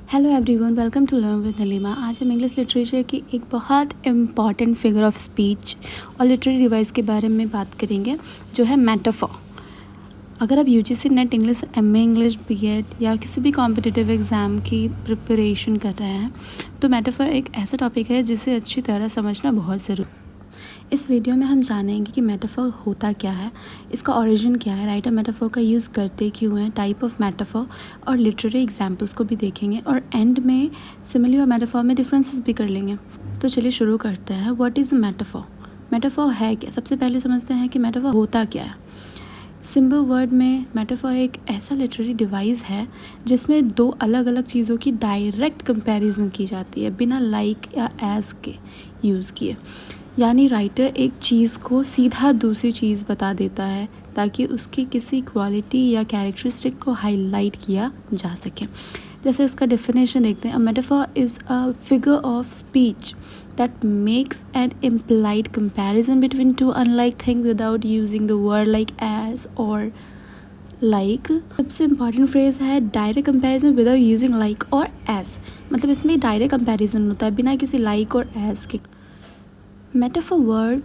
Hello everyone, welcome to learn with Nalima. आज हम English literature की एक बहुत इम्पॉर्टेंट फिगर ऑफ स्पीच और लिटरेरी डिवाइस के बारे में बात करेंगे, जो है मेटाफर। अगर आप UGC net English, MA English, BEd या किसी भी कॉम्पिटिटिव एग्ज़ाम की प्रिपरेशन कर रहे हैं तो मेटाफर एक ऐसा टॉपिक है जिसे अच्छी तरह समझना बहुत ज़रूरी है। इस वीडियो में हम जानेंगे कि मेटाफर होता क्या है, इसका ओरिजिन क्या है, राइटर मेटाफर का यूज़ करते क्यों हैं, टाइप ऑफ मेटाफर और लिटरेरी एग्जांपल्स को भी देखेंगे और एंड में सिमिली और मेटाफर में डिफरेंसेस भी कर लेंगे। तो चलिए शुरू करते हैं। What is metaphor? मेटाफर है क्या? सबसे पहले समझते हैं कि मेटाफर होता क्या है। सिंपल वर्ड में मेटाफर एक ऐसा लिटरेरी डिवाइस है जिसमें दो अलग अलग चीज़ों की डायरेक्ट कंपैरिजन की जाती है बिना लाइक या एज के यूज़ किए। यानी राइटर एक चीज़ को सीधा दूसरी चीज़ बता देता है ताकि उसकी किसी क्वालिटी या कैरेक्टरिस्टिक को हाईलाइट किया जा सके। जैसे इसका डेफिनेशन देखते हैं। A metaphor is a figure of speech that makes an implied comparison between two unlike things without using the word like as or like। सबसे इम्पॉर्टेंट फ्रेज है direct comparison without using like और as. मतलब इसमें direct comparison होता है बिना किसी like और एज के। मेटाफर वर्ड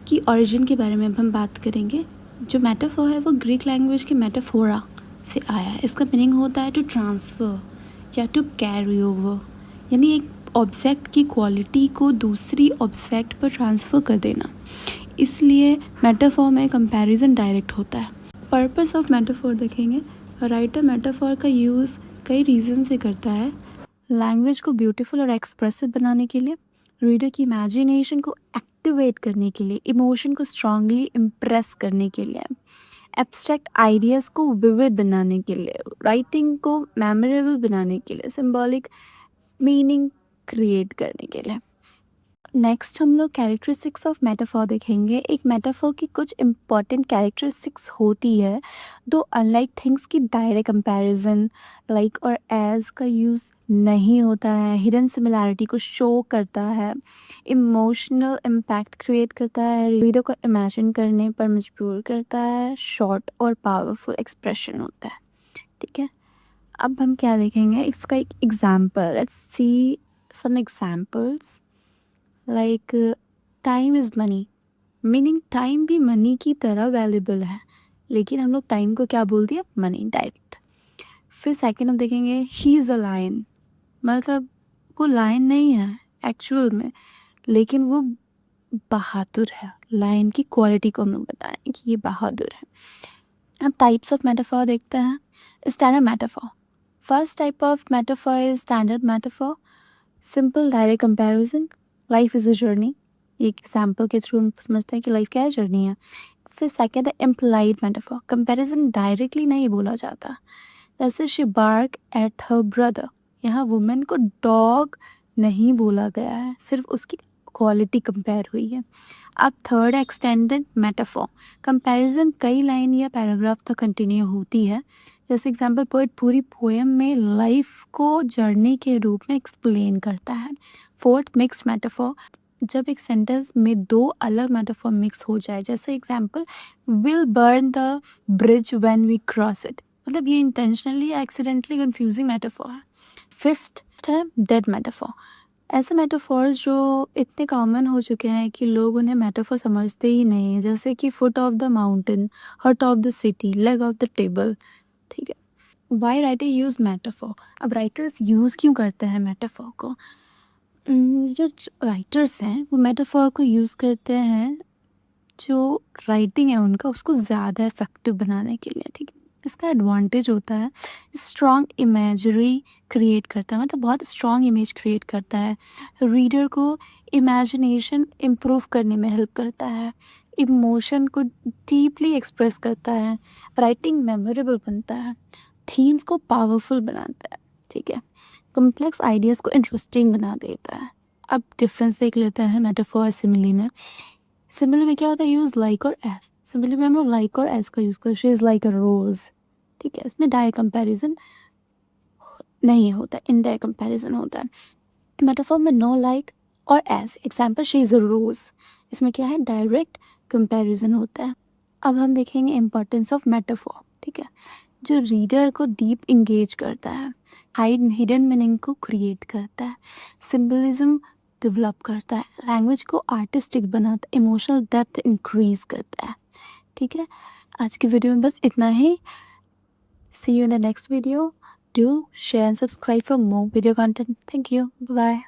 की ओरिजिन के बारे में अब हम बात करेंगे। जो मेटाफर है वो ग्रीक लैंग्वेज के मेटाफोरा से आया है। इसका मीनिंग होता है टू ट्रांसफ़र या टू कैरी ओवर, यानी एक ऑब्जेक्ट की क्वालिटी को दूसरी ऑब्जेक्ट पर ट्रांसफ़र कर देना। इसलिए मेटाफर में कंपैरिजन डायरेक्ट होता है। पर्पस ऑफ मेटाफर देखेंगे। राइटर मेटाफर का यूज़ कई रीज़न से करता है। लैंग्वेज को ब्यूटीफुल और एक्सप्रेसिव बनाने के लिए, रीडर की इमेजिनेशन को एक्टिवेट करने के लिए, इमोशन को स्ट्रांगली इम्प्रेस करने के लिए, एब्स्ट्रैक्ट आइडियाज़ को विविड बनाने के लिए, राइटिंग को मेमोरेबल बनाने के लिए, सिंबॉलिक मीनिंग क्रिएट करने के लिए। नेक्स्ट हम लोग कैरेक्टरिस्टिक्स ऑफ मेटाफर देखेंगे। एक मेटाफर की कुछ इंपॉर्टेंट कैरेक्टरिस्टिक्स होती है। दो अनलाइक थिंग्स की डायरेक्ट कंपैरिजन लाइक और एज का यूज़ नहीं होता है। हिडन सिमिलैरिटी को शो करता है। इमोशनल इम्पैक्ट क्रिएट करता है। रीडर को इमेजिन करने पर मजबूर करता है। शॉर्ट और पावरफुल एक्सप्रेशन होता है। ठीक है, अब हम क्या देखेंगे, इसका एक example. Let's see some examples. Like time is money, meaning time भी मनी की तरह वैल्यूबल है, लेकिन हम लोग टाइम को क्या बोल दिया, मनी, डायरेक्ट। फिर सेकंड हम देखेंगे ही इज़ अ लायन, मतलब वो लायन नहीं है एक्चुअल में, लेकिन वो बहादुर है। लायन की क्वालिटी को हम लोग बताएं कि ये बहादुर है। अब टाइप्स ऑफ मेटाफर देखते हैं। Standard metaphor. First type of metaphor is standard metaphor. Simple direct comparison. Life is a journey, एक एग्जाम्पल के थ्रू हम समझते हैं कि लाइफ क्या है, जर्नी है। फिर सेकेंड है इम्प्लाइड मेटाफर। कंपैरिजन डायरेक्टली नहीं बोला जाता, जैसे she bark at her brother. यहाँ वुमेन को डॉग नहीं बोला गया है, सिर्फ उसकी क्वालिटी कंपेयर हुई है। अब थर्ड है एक्सटेंडेड मेटाफर। कंपैरिजन कई लाइन या पैराग्राफ तक कंटिन्यू होती है। जैसे एग्जाम्पल, पोएट पूरी पोएम में लाइफ को जर्नी के रूप में एक्सप्लेन करता है। फोर्थ मिक्स्ड मेटाफर, जब एक सेंटेंस में दो अलग मेटाफर मिक्स हो जाए। जैसे example, will burn the bridge when we cross it, मतलब ये इंटेंशनली या एक्सीडेंटली कंफ्यूजिंग मेटाफर है। फिफ्थ है डेड मेटाफर। ऐसे मेटाफर्स जो इतने कॉमन हो चुके हैं कि लोग उन्हें मेटाफर समझते ही नहीं है, जैसे कि foot of the mountain, hurt of the city, leg of the table. ठीक है, वाई राइटर यूज़ मेटाफर। अब राइटर्स यूज़ क्यों करते हैं मेटाफर को? जो राइटर्स हैं वो मेटाफर को यूज़ करते हैं जो राइटिंग है उनका उसको ज़्यादा इफेक्टिव बनाने के लिए। ठीक है, इसका एडवांटेज होता है स्ट्रॉन्ग इमेजरी क्रिएट करता है, मतलब बहुत स्ट्रॉन्ग इमेज क्रिएट करता है। रीडर को इमेजिनेशन इम्प्रूव करने में हेल्प करता है। इमोशन को डीपली एक्सप्रेस करता है। राइटिंग मेमोरेबल बनता है। थीम्स को पावरफुल बनाता है। ठीक है, कॉम्प्लेक्स आइडियाज़ को इंटरेस्टिंग बना देता है। अब डिफरेंस देख लेते हैं मेटाफर और सिमिली में। सिमिली में क्या होता है, यूज़ लाइक और एज। सिमिली में हम लोग लाइक और एज का यूज़ करते हैं। शी इज़ लाइक अ रोज़। ठीक है, इसमें डायरेक्ट कंपैरिजन नहीं होता, इनडायरेक्ट कंपैरिजन होता है। मेटाफर में नो लाइक और as. Example, she is a rose, इसमें क्या है, डायरेक्ट कंपैरिजन होता है। अब हम देखेंगे इम्पोर्टेंस ऑफ मेटाफर। ठीक है, जो रीडर को डीप इंगेज करता है, हिडन मीनिंग को क्रिएट करता है, सिंबलिज्म डेवलप करता है, लैंग्वेज को आर्टिस्टिक बनाता है, इमोशनल डेप्थ इंक्रीज करता है। ठीक है, आज की वीडियो में बस इतना ही। See you in the next video. Do share and subscribe for more video content. Thank you, bye.